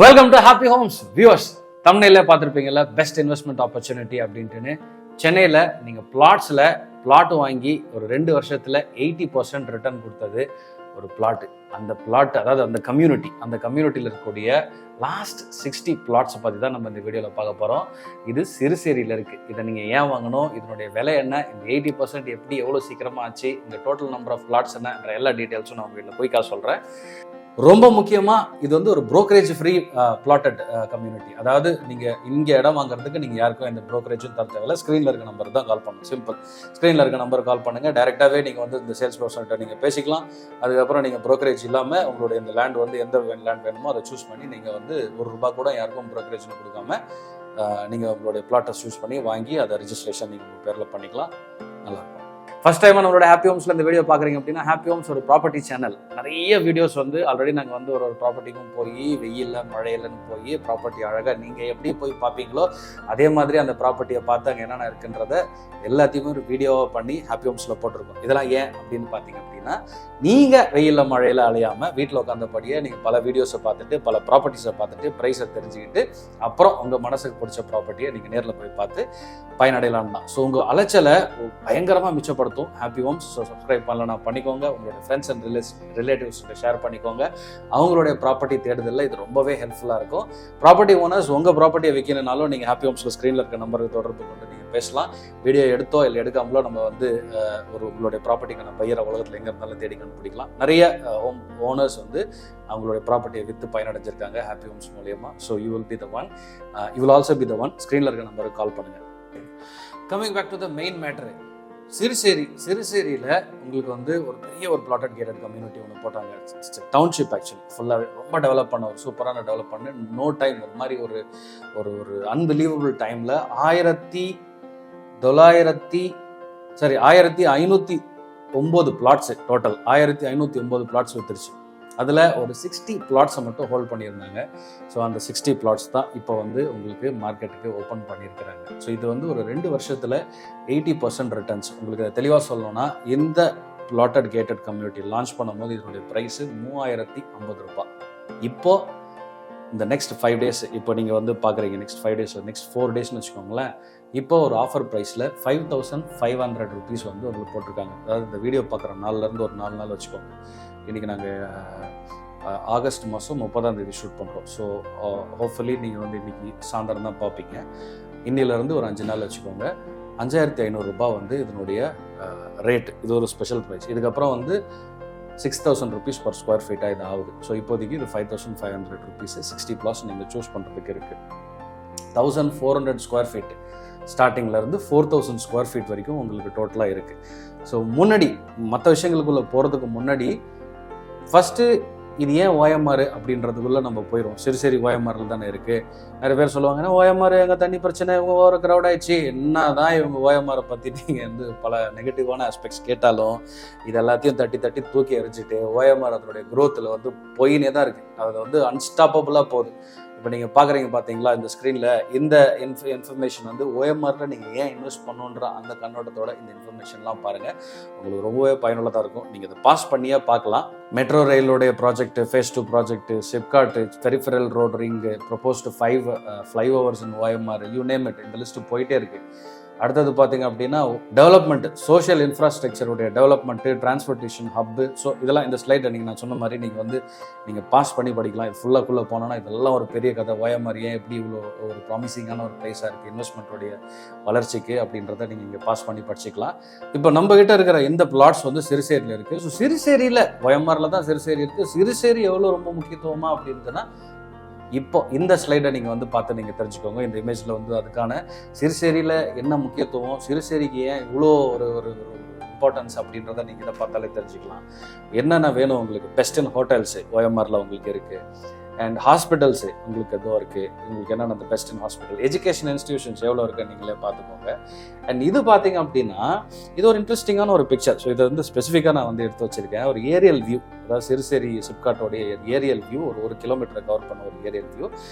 Welcome to happy homes viewers. தமிழ்ல பார்த்துருப்பீங்கல்ல, best investment opportunity அப்படின்ட்டுன்னு. சென்னையில் நீங்கள் பிளாட் வாங்கி ஒரு 2 வருஷத்தில் 80% ரிட்டர்ன் கொடுத்தது ஒரு பிளாட். அந்த பிளாட், அதாவது அந்த கம்யூனிட்டியில் இருக்கக்கூடிய லாஸ்ட் 60 பிளாட்ஸை பற்றி தான் நம்ம இந்த வீடியோவில் பார்க்க போகிறோம். இது சிறுசேரியில் இருக்குது. இதை நீங்கள் ஏன் வாங்கணும், இதனுடைய விலை என்ன, இந்த 80% எப்படி எவ்வளோ சீக்கிரமாக ஆச்சு, இந்த டோட்டல் நம்பர் ஆஃப் பிளாட்ஸ் என்னன்ற எல்லா டீட்டெயில்ஸும் நான் வீட்டில் போய்க்கா சொல்கிறேன். ரொம்ப முக்கியமாக இது வந்து ஒரு ப்ரோக்கரேஜ் ஃப்ரீ பிளாட்டட் கம்யூனிட்டி. அதாவது நீங்கள் இங்கே இடம் வாங்குறதுக்கு நீங்கள் யாருக்கும் எந்த ப்ரோக்கரேஜும் தர தேவையில்ல. ஸ்க்ரீனில் இருக்க நம்பர் தான் கால் பண்ணணும். சிம்பிள். ஸ்க்ரீனில் இருக்க நம்பர் கால் பண்ணுங்கள். டேரெக்டாகவே நீங்கள் வந்து இந்த சேல்ஸ் பர்சன்கிட்ட நீங்கள் பேசிக்கலாம். அதுக்கப்புறம் நீங்கள் ப்ரோக்கரேஜ் இல்லாமல் உங்களுடைய இந்த லேண்ட் வந்து எந்த லேண்ட் வேணுமோ அதை சூஸ் பண்ணி நீங்கள் வந்து ₹1 கூட யாருக்கும் ப்ரோக்கரேஜ்னு கொடுக்காம நீங்கள் உங்களுடைய பிளாட்டை சூஸ் பண்ணி வாங்கி அதை ரிஜிஸ்ட்ரேஷன் நீங்கள் உங்கள் பேரில் பண்ணிக்கலாம். நல்லாயிருக்கும். ஃபர்ஸ்ட் டைம் நம்மளோட ஹாப்பி ஹோம்ஸில் இந்த வீடியோ பார்க்குறீங்க அப்படின்னா, ஹாப்பி ஹோம்ஸ் ஒரு ப்ராப்பர்ட்டி சேனல். நிறைய வீடியோஸ் வந்து ஆல்ரெடி நாங்கள் வந்து ஒரு ப்ராப்பர்ட்டிக்கும் போய் வெயிலில் மழையிலன்னு போய் ப்ராப்பர்ட்டி அழகாக நீங்கள் எப்படி போய் பார்ப்பீங்களோ அதே மாதிரி அந்த ப்ராப்பர்ட்டியை பார்த்து அங்கே என்னென்ன இருக்குன்றத எல்லாத்தையுமே ஒரு வீடியோவாக பண்ணி ஹாப்பி ஹோம்ஸில் போட்டிருக்கோம். இதெல்லாம் ஏன் அப்படின்னு பார்த்தீங்க அப்படின்னா, நீங்கள் வெயிலில் மழையில் அலையாமல் வீட்டில் உட்காந்தபடியே நீங்கள் பல வீடியோஸை பார்த்துட்டு, பல ப்ராப்பர்ட்டிஸை பார்த்துட்டு, ப்ரைஸை தெரிஞ்சுக்கிட்டு, அப்புறம் உங்கள் மனசுக்கு பிடிச்ச ப்ராப்பர்ட்டியை நீங்கள் நேரில் போய் பார்த்து பயனடையலாம் தான். ஸோ உங்கள் அலைச்சலை பயங்கரமாக மிச்சப்படுத்தும் ஹாப்பி ஹோம்ஸ். ஸோ சப்ஸ்கிரைப் பண்ணலன்னா பண்ணிக்கோங்க. உங்களுடைய ஃப்ரெண்ட்ஸ் அண்ட் ரிலேட்டிவ்ஸ்கிட்ட ஷேர் பண்ணிக்கோங்க. அவங்களுடைய ப்ராப்பர்ட்டி தேடுதலில் இது ரொம்பவே ஹெல்ப்ஃபுல்லாக இருக்கும். ப்ராப்பர்ட்டி ஓனர்ஸ் உங்கள் ப்ராப்பர்ட்டியை விற்கணும்னாலும் நீங்கள் ஹாப்பி ஹோம்ஸில் ஸ்க்ரீனில் இருக்க நம்பருக்கு தொடர்பு கொண்டு நீங்கள் பேசலாம். வீடியோ எடுத்தோ இல்லை எடுக்காமலோ நம்ம வந்து உங்களுடைய ப்ராப்பர்ட்டிக்கான பையரை உலகத்தில் எங்கே இருந்தாலும் தேடி கண்டுபிடிக்கலாம். நிறைய ஹோம் ஓனர்ஸ் வந்து அவங்களுடைய ப்ராப்பர்ட்டியை விற்று பயனடைஞ்சிருக்காங்க ஹாப்பி ஹோம்ஸ் மூலியமாக. So you will be the one. You will also be the one. ஸ்க்ரீனில் இருக்க நம்பருக்கு கால் பண்ணுங்கள். Coming back to the main matter. சிறுசேரியில் உங்களுக்கு வந்து ஒரு பெரிய ஒரு பிளாட்டட் கேட்டட் கம்யூனிட்டி ஒன்று போட்டாங்க. டவுன்ஷிப் ஆக்சுவலி ஃபுல்லாகவே ரொம்ப டெவலப் பண்ண ஒரு சூப்பரான டெவலப் பண்ண நோ டைம் ஒரு மாதிரி ஒரு ஒரு ஒரு அன்பிலீவபிள் டைமில் 1509 பிளாட்ஸு டோட்டல் 1509 பிளாட்ஸ் வித்துருச்சு. அதில் ஒரு 60 பிளாட்ஸை மட்டும் ஹோல்ட் பண்ணியிருந்தாங்க. ஸோ அந்த 60 பிளாட்ஸ் தான் இப்போ வந்து உங்களுக்கு மார்க்கெட்டுக்கு ஓப்பன் பண்ணியிருக்கிறாங்க. ஸோ இது வந்து ஒரு 2 வருஷத்தில் 80% ரிட்டர்ன்ஸ். உங்களுக்கு தெளிவாக சொல்லணும்னா, இந்த பிளாட்டட் கேட்டட் கம்யூனிட்டி லான்ச் பண்ணும்போது இதனுடைய ப்ரைஸு ₹3050. இப்போது இந்த நெக்ஸ்ட் 5 டேஸ், இப்போ நீங்கள் வந்து பார்க்குறீங்க நெக்ஸ்ட் 5 டேஸ், நெக்ஸ்ட் 4 டேஸ்னு வச்சுக்கோங்களேன். இப்போ ஒரு ஆஃபர் ப்ரைஸில் ₹5500 வந்து உங்களுக்கு போட்டிருக்காங்க. அதாவது இந்த வீடியோ பார்க்குற நாள்லேருந்து ஒரு 4 நாள் வச்சுக்கோங்க. இன்றைக்கி நாங்கள் ஆகஸ்ட் மாதம் 30ஆம் ஷூட் பண்ணுறோம். ஸோ ஹோப்ஃபுல்லி நீங்கள் வந்து இன்றைக்கி சாயந்தரம் தான் பார்ப்பீங்க. இன்னிலேருந்து ஒரு 5 நாள் வச்சுக்கோங்க. ₹5500 வந்து இதனுடைய ரேட். இது ஒரு ஸ்பெஷல் ப்ரைஸ். இதுக்கப்புறம் வந்து ₹6000 per square feet இது ஆகுது. ஸோ இப்போதைக்கு இது ₹5500. 60 பிளாஸ் நீங்கள் சூஸ் பண்ணுறதுக்கு இருக்குது. 1400 ஸ்கொயர் ஃபீட் ஸ்டார்டிங்லேருந்து 4000 ஸ்கொயர் ஃபீட் வரைக்கும் உங்களுக்கு டோட்டலாக இருக்குது. ஸோ முன்னாடி மற்ற விஷயங்களுக்குள்ளே போகிறதுக்கு முன்னாடி ஃபஸ்ட்டு இது ஏன் ஓஎம்ஆர் அப்படின்றதுக்குள்ளே நம்ம போயிடுவோம். சிறுசேரி ஓஎம்ஆரில் தானே இருக்குது. நிறைய பேர் சொல்லுவாங்க, ஏன்னா ஓஎம்ஆர் எங்கள் தண்ணி பிரச்சனை, இவங்க ஓவர் க்ரௌட் ஆயிடுச்சு. என்ன தான் இவங்க ஓஎம்ஆரை பற்றி நீங்கள் வந்து பல நெகட்டிவான ஆஸ்பெக்ட்ஸ் கேட்டாலும் இது எல்லாத்தையும் தட்டி தூக்கி எறிஞ்சிட்டு ஓஎம்ஆர் அதனுடைய க்ரோத்தில் வந்து போயினே தான் இருக்குது. அது வந்து அன்ஸ்டாப்பபிளாக போகுது. இப்போ நீங்கள் பார்க்குறீங்க பார்த்தீங்களா இந்த ஸ்க்ரீனில், இந்த இன்ஃபர்மேஷன் வந்து ஓஎம்ஆரில் நீங்கள் ஏன் இன்வெஸ்ட் பண்ணுன்ற அந்த கண்ணோட்டத்தோட இந்த இன்ஃபர்மேஷன்லாம் பாருங்கள். உங்களுக்கு ரொம்பவே பயனுள்ளதாக இருக்கும். நீங்கள் இதை பாஸ் பண்ணியே பார்க்கலாம். மெட்ரோ ரயிலுடைய project, phase 2 project, SIPCOT, peripheral road ring, proposed 5 flyovers in OMR, you name it. இந்த லிஸ்ட்டு போயிட்டே இருக்குது. அடுத்தது பார்த்தீங்க அப்படின்னா டெவலப்மெண்ட், சோஷியல் இன்ஃப்ராஸ்ட்ரக்சருடைய டெவலப்மெண்ட்டு, டிரான்ஸ்போர்ட்டேஷன் ஹப்பு. ஸோ இதெல்லாம் இந்த ஸ்லைடை நான் சொன்ன மாதிரி நீங்கள் பாஸ் பண்ணி படிக்கலாம். இது ஃபுல்லாக்குள்ளே போனோன்னா இதெல்லாம் ஒரு பெரிய கதை. ஓஎம்ஆர் ஏன் எப்படி இவ்வளோ ஒரு ப்ராமிசிங்கான ஒரு ப்ரைஸாக இருக்குது இன்வெஸ்ட்மெண்ட்டோடைய வளர்ச்சிக்கு அப்படின்றத நீங்கள் இங்கே பாஸ் பண்ணி படிச்சிக்கலாம். இப்போ நம்மகிட்ட இருக்கிற இந்த பிளாட்ஸ் வந்து சிறுசேரியில் இருக்குது. ஸோ சிறுசேரியில் ஓஎம்ஆரில் தான் சிறுசேரி இருக்குது. சிறுசேரி எவ்வளோ ரொம்ப முக்கியத்துவமாக அப்படின்றதுன்னா, இப்போ இந்த ஸ்லைடை நீங்கள் வந்து பார்த்து நீங்கள் தெரிஞ்சுக்கோங்க. இந்த இமேஜில் வந்து அதுக்கான சிறுசேரியில் என்ன முக்கியத்துவம், சிறுசேரிக்கு ஏன் இவ்வளோ ஒரு இம்பார்ட்டன்ஸ் அப்படின்றத நீங்கள் இதை பார்த்தாலே தெரிஞ்சுக்கலாம். என்னென்ன வேணும் உங்களுக்கு. பெஸ்ட் இன் ஹோட்டல்ஸு ஓஎம்ஆரில் உங்களுக்கு இருக்குது. அண்ட் ஹாஸ்பிட்டல்ஸு உங்களுக்கு எதுவும் இருக்குது. உங்களுக்கு என்னென்ன அந்த best in hospital, education institutions எவ்வளோ இருக்குன்னு நீங்களே பார்த்துக்கோங்க. அண்ட் இது பார்த்தீங்க அப்படின்னா இது ஒரு இன்ட்ரெஸ்டிங்கான ஒரு பிக்சர். ஸோ இதை வந்து ஸ்பெசிஃபிக்காக நான் வந்து எடுத்து வச்சுருக்கேன். ஒரு ஏரியல் வியூ, அதாவது சிறுசேரி சிப்காட்டோடைய ஏரியல் வியூ, ஒரு கிலோமீட்டரை கவர் பண்ண ஒரு ஏரியல் வியூ.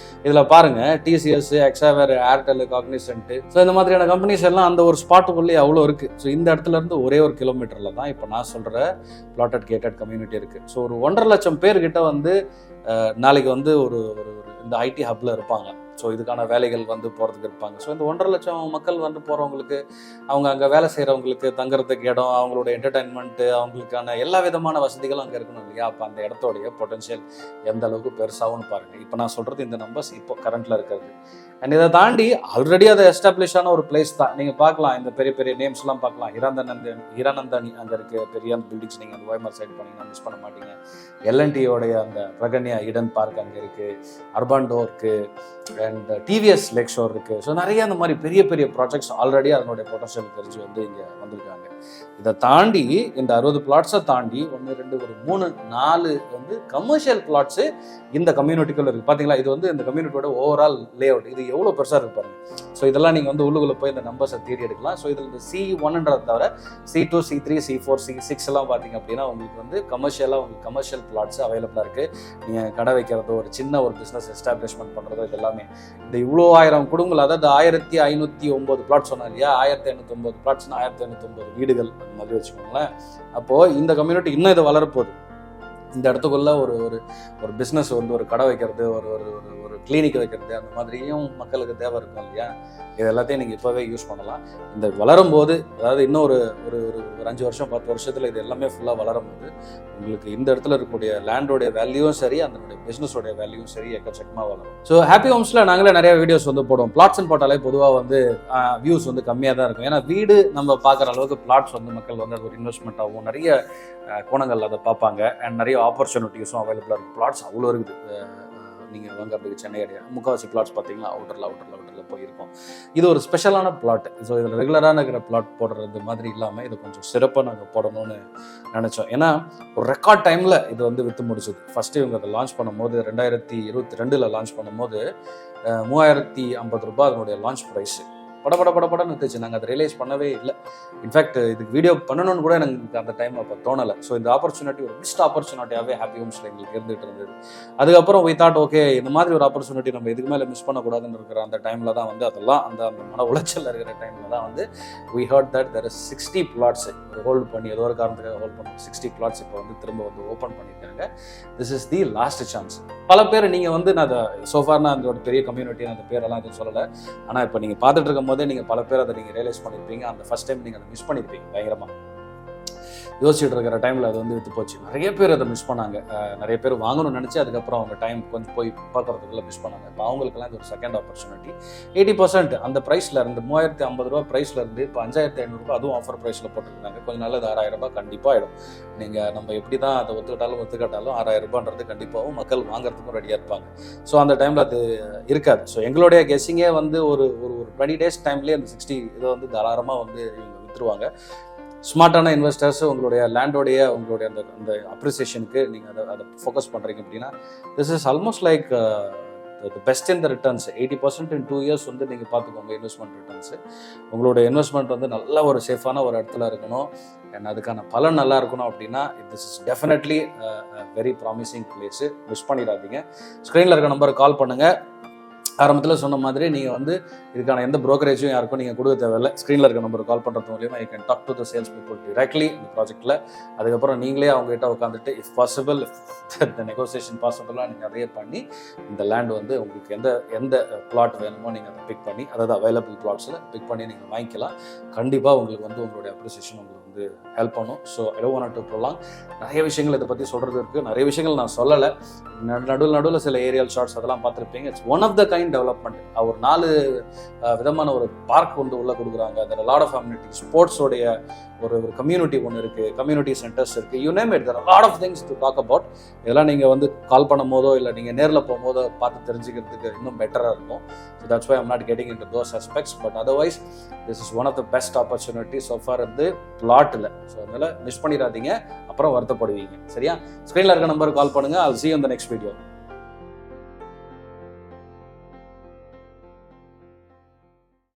இதில் பாருங்கள் டிசிஎஸ், எக்ஸாவேர், ஏர்டெல், காக்னிசன்ட், ஸோ இந்த மாதிரியான கம்பெனிஸ் எல்லாம் அந்த ஒரு ஸ்பாட்டுக்குள்ளேயே அவ்வளோ இருக்குது. ஸோ இந்த இடத்துல இருந்து ஒரே ஒரு கிலோமீட்டரில் தான் இப்போ நான் சொல்கிற பிளாட்டட் கேட்டட் கம்யூனிட்டி இருக்குது. ஸோ ஒரு 1.5 லட்சம் பேர்கிட்ட வந்து நாளைக்கு வந்து ஒரு இந்த ஐடி ஹப்பில் இருப்பாங்க. ஸோ இதுக்கான வேலைகள் வந்து போகிறதுக்கு இருப்பாங்க. ஸோ இந்த 1.5 லட்சம் மக்கள் வந்து போகிறவங்களுக்கு, அவங்க அங்கே வேலை செய்கிறவங்களுக்கு தங்குறதுக்கு இடம், அவங்களோட என்டர்டைன்மெண்ட்டு, அவங்களுக்கான எல்லா விதமான வசதிகளும் அங்கே இருக்கணும் இல்லையா? அப்போ அந்த இடத்தோடைய பொட்டன்ஷியல் எந்த அளவுக்கு பெருசாகும்னு பாருங்கள். இப்போ நான் சொல்கிறது இந்த நம்பர்ஸ் இப்போ கரண்ட்டில் இருக்கிறது. அண்ட் இதை தாண்டி ஆல்ரெடி அதை எஸ்டாப்ளிஷான ஒரு பிளேஸ் தான். நீங்கள் பார்க்கலாம், இந்த பெரிய பெரிய நேம்ஸ்லாம் பார்க்கலாம். ஹிரானந்தனி அங்கே இருக்க பெரிய பில்டிங்ஸ் நீங்கள் அந்த ஓய்மர் சைடு பண்ணிங்கன்னா மிஸ் பண்ண மாட்டீங்க. எல்என்டியோடைய அந்த பிரகன்யா இடன் பார்க் அங்கே இருக்குது, அர்பாண்டோ இருக்குது, அண்ட் டிவிஎஸ் லேக் ஷோர் இருக்குது. ஸோ நிறைய அந்த மாதிரி பெரிய பெரிய ப்ராஜெக்ட்ஸ் ஆல்ரெடி அதனுடைய பொட்டன்ஷியல் தெரிஞ்சு வந்து இங்கே வந்திருக்காங்க. இதை தாண்டி இந்த 60 பிளாட்ஸை தாண்டி 1, 2, 3, 4 வந்து கமர்ஷியல் பிளாட்ஸு இந்த கம்யூனிட்டிக்குள்ள இருக்குது. பார்த்தீங்களா, இது வந்து இந்த கம்யூனிட்டியோட ஓவரால் லே அவுட். இது எவ்வளோ பெருசாக இருக்கு பாருங்க. ஸோ இதெல்லாம் நீங்கள் வந்து உள்ளுக்குள்ளே போய் இந்த நம்பர்ஸை தேடி எடுக்கலாம். ஸோ இதில் இந்த C1ன்றதை தவிர C2, C3, C4, C6 எல்லாம் பார்த்தீங்க அப்படின்னா உங்களுக்கு வந்து கமர்ஷியல் பிளாட்ஸ் அவைலபிளாக இருக்குது. நீங்கள் கடை வைக்கிறதோ, ஒரு சின்ன ஒரு பிஸ்னஸ் எஸ்டாப்ளிஷ்மெண்ட் பண்ணுறதோ, இது எல்லாமே இந்த இவ்வளோ 1000 குடும்பங்கள், அதாவது 1509 பிளாட் சொன்னேன் இல்லையா? 1509 பிளாட்ஸ்னா 1509 வீடுகள் அந்த மாதிரி வச்சுக்கோங்களேன். அப்போது இந்த கம்யூனிட்டி இன்னும் இதை வளரப்போகுது. இந்த இடத்துக்குள்ள ஒரு பிஸ்னஸ் வந்து ஒரு கடை வைக்கிறது, ஒரு கிளினிக் வைக்கிறது, அந்த மாதிரியும் மக்களுக்கு தேவை இருக்கும் இல்லையா? இது எல்லாத்தையும் நீங்கள் இப்போவே யூஸ் பண்ணலாம். இந்த வளரும் போது, அதாவது இன்னும் ஒரு 5 வருஷம் 10 வருஷத்தில் இது எல்லாமே ஃபுல்லாக வளரும் போது உங்களுக்கு இந்த இடத்துல இருக்கக்கூடிய லேண்டோடைய வேல்யூவும் சரி, அதனுடைய பிஸ்னஸோடைய வேல்யூவும் சரி எக்கச்சக்கமாக வளரும். ஸோ ஹாப்பி ஹோம்ஸில் நாங்களே நிறைய வீடியோஸ் வந்து போடுவோம். பிளாட்ஸ்ன்னு போட்டாலே பொதுவாக வந்து வியூஸ் வந்து கம்மியாக தான் இருக்கும். ஏன்னா வீடு நம்ம பார்க்குற அளவுக்கு பிளாட்ஸ் வந்து மக்கள் வந்து அது ஒரு இன்வெஸ்ட்மெண்ட் ஆகும். நிறைய கோணங்கள் அதை பார்ப்பாங்க. அண்ட் நிறைய ஆப்பர்ச்சுனிட்டிஸும் அவைலபிளாக இருக்குது. பிளாட்ஸ் அவ்வளோ இருக்குது. நீங்கள் வாங்குறதுக்கு சென்னை ஏரியா முக்கால்வாசி பிளாட்ஸ் பார்த்தீங்கன்னா அவுட்டரில் போயிருக்கோம். இது ஒரு ஸ்பெஷலான பிளாட். ஸோ இதில் ரெகுலரான இருக்கிற பிளாட் போடுறது மாதிரி இல்லாமல் இது கொஞ்சம் சிறப்பாக நாங்கள் போடணும்னு நினச்சோம். ஏன்னா ஒரு ரெக்கார்ட் டைமில் இது வந்து விற்று முடிச்சது. ஃபஸ்ட்டு இவங்க அதை லான்ச் பண்ணும்போது 2022 லான்ச் பண்ணும்போது 3050 ரூபாய் அதனுடைய லான்ச் ப்ரைஸு. படன்னு இருந்துச்சு. நாங்கள் அதை ரியலைஸ் பண்ணவே இல்லை. இன்ஃபேக்ட் இதுக்கு வீடியோ பண்ணணும்னு கூட எனக்கு அந்த டைம் அப்போ தோணலை. ஸோ இந்த ஆப்பர்ச்சுனிட்டி ஒரு பெஸ்ட் ஆப்பர்ச்சுனிட்டியாகவே ஹாப்பி ஹோம்ஸில் எங்களுக்கு இருந்துகிட்டு இருந்தது. அதுக்கப்புறம் வி தாட் ஓகே, இந்த மாதிரி ஒரு ஆப்பர்ச்சுனிட்டி நம்ம இதுக்கு மேலே மிஸ் பண்ணக்கூடாதுன்னு இருக்கிற அந்த டைமில் தான் வந்து அதெல்லாம் அந்த மன உளைச்சல் இருக்கிற டைமில் தான் வந்து we heard that there is 60 flats hold பண்ணி ஏதோ ஒரு காரணத்துக்காக ஹோல்ட் பண்ணி 60 பிளாட்ஸ் இப்போ வந்து திரும்ப வந்து ஓப்பன் பண்ணியிருக்காங்க. This is the last chance. பல பேர் நீங்கள் வந்து நான் அதை சோஃபார்னா அந்த பெரிய கம்யூனிட்டி அந்த பேரெல்லாம் எதுவும் சொல்லலை. ஆனால் இப்போ நீங்கள் பார்த்துட்டு இருக்கும் போதே நீங்கள் பல பேர் அதை நீங்கள் ரியலைஸ் பண்ணியிருப்பீங்க. அந்த ஃபர்ஸ்ட் டைம் நீங்கள் அதை மிஸ் பண்ணியிருப்பீங்க. பயங்கரமாக யோசிச்சுட்டு இருக்கிற டைமில் அது வந்து விற்று போச்சு. நிறைய பேர் அதை மிஸ் பண்ணாங்க. நிறைய பேர் வாங்கணும்னு நினச்சி அதுக்கப்புறம் அவங்க டைம் கொஞ்சம் போய் பார்க்குறதுக்குள்ள மிஸ் பண்ணாங்க. இப்போ அவங்களுக்கெல்லாம் இது ஒரு செகண்ட் ஆப்பர்ச்சுனிட்டி. 80% அந்த ப்ரைஸில் இருந்து 3050 ரூபா ப்ரைஸில் இருந்து இப்போ 5500 ரூபா அதுவும் ஆஃபர் ப்ரைஸில் போட்டுருக்காங்க. கொஞ்சம் நாள் அது 6000 ரூபாய் கண்டிப்பாக ஆகிடும். நீங்கள் நம்ம எப்படி தான் அதை ஒத்துக்கிட்டாலும் 6000 ரூபான்றது கண்டிப்பாகவும் மக்கள் வாங்குறதுக்கும் ரெடியாக இருப்பாங்க. ஸோ அந்த டைமில் அது இருக்காது. ஸோ எங்களுடைய கெஸ்ஸிங்கே வந்து ஒரு 20 டேஸ் டைம்லேயே அந்த 60 இதை வந்து தாராளமாக வந்து இவங்க விற்றுருவாங்க. ஸ்மார்ட்டான இன்வெஸ்டர்ஸ் உங்களுடைய லேண்டோடைய உங்களுடைய அந்த அப்ரிசியேஷனுக்கு நீங்கள் அதை ஃபோக்கஸ் பண்ணுறீங்க அப்படின்னா this is almost like the best in the returns. 80% in 2 years வந்து நீங்கள் பார்த்துக்கோங்க இன்வெஸ்ட்மெண்ட் ரிட்டர்ன்ஸு. உங்களுடைய இன்வெஸ்ட்மெண்ட் வந்து நல்ல ஒரு சேஃபான ஒரு இடத்துல இருக்கணும். அண்ட் அதுக்கான பலன் நல்லா இருக்கணும் அப்படின்னா this is definitely very promising place. Miss பண்ணிடாதீங்க. ஸ்க்ரீனில் இருக்க நம்பருக்கு கால் பண்ணுங்கள். ஆரம்பத்தில் சொன்ன மாதிரி நீங்கள் வந்து இதுக்கான எந்த ப்ரோக்கரேஜும் யாருக்கும் நீங்கள் கொடுக்க தேவையில்லை. ஸ்க்ரீனில் இருக்க நம்பருக்கு கால் பண்ணுறது மூலியமாக you can talk to the sales people directly இந்த ப்ராஜெக்ட்டில். அதுக்கப்புறம் நீங்களே அவங்ககிட்ட உட்காந்துட்டு இஃப் பாசிபிள் இந்த நெகோசியேஷன் பாசிபிளாக நீங்கள் அதையே பண்ணி இந்த லேண்ட் வந்து உங்களுக்கு எந்த பிளாட் வேணுமோ நீங்கள் அதை பிக் பண்ணி, அதாவது அவைலபிள் பிளாட்ஸில் பிக் பண்ணி நீங்கள் வாங்கிக்கலாம். கண்டிப்பாக உங்களுக்கு வந்து உங்களுடைய அப்ரிசியேஷன் உங்களுக்கு வந்து ஹெல்ப் பண்ணும். So I don't want to prolong. நிறைய விஷயங்கள் இதை பற்றி சொல்கிறது இருக்குது. நிறைய விஷயங்கள் நான் சொல்லலை. நடுவில் சில ஏரியல் ஷார்ட்ஸ் அதெல்லாம் பார்த்துருப்பீங்க. It's one of the kind development. ஒரு 4 விதமான ஒரு பார்க் வந்து உள்ளே கொடுக்குறாங்க. அதில் லாட் ஆஃப் அம்யூனிட்டி ஸ்போர்ட்ஸோடைய ஒரு கம்யூனிட்டி ஒன்று இருக்குது, கம்யூனிட்டி சென்டர்ஸ் இருக்குது. You name it, there are lot of things to talk about. இதெல்லாம் நீங்கள் வந்து கால் பண்ணும் போதோ இல்லை நீங்கள் நேரில் போகும்போதோ பார்த்து தெரிஞ்சுக்கிறதுக்கு இன்னும் பெட்டராக இருக்கும். So that's why I'm not getting into those aspects. But otherwise this is one of the best opportunity so for வந்து பிளாட்டில். ஸோ அதனால் மிஸ் பண்ணிடாதீங்க, அப்புறம் வருத்தப்படுவீங்க. சரியா? ஸ்க்ரீனில் இருக்க நம்பருக்கு கால் பண்ணுங்கள். I'll see you in the next video.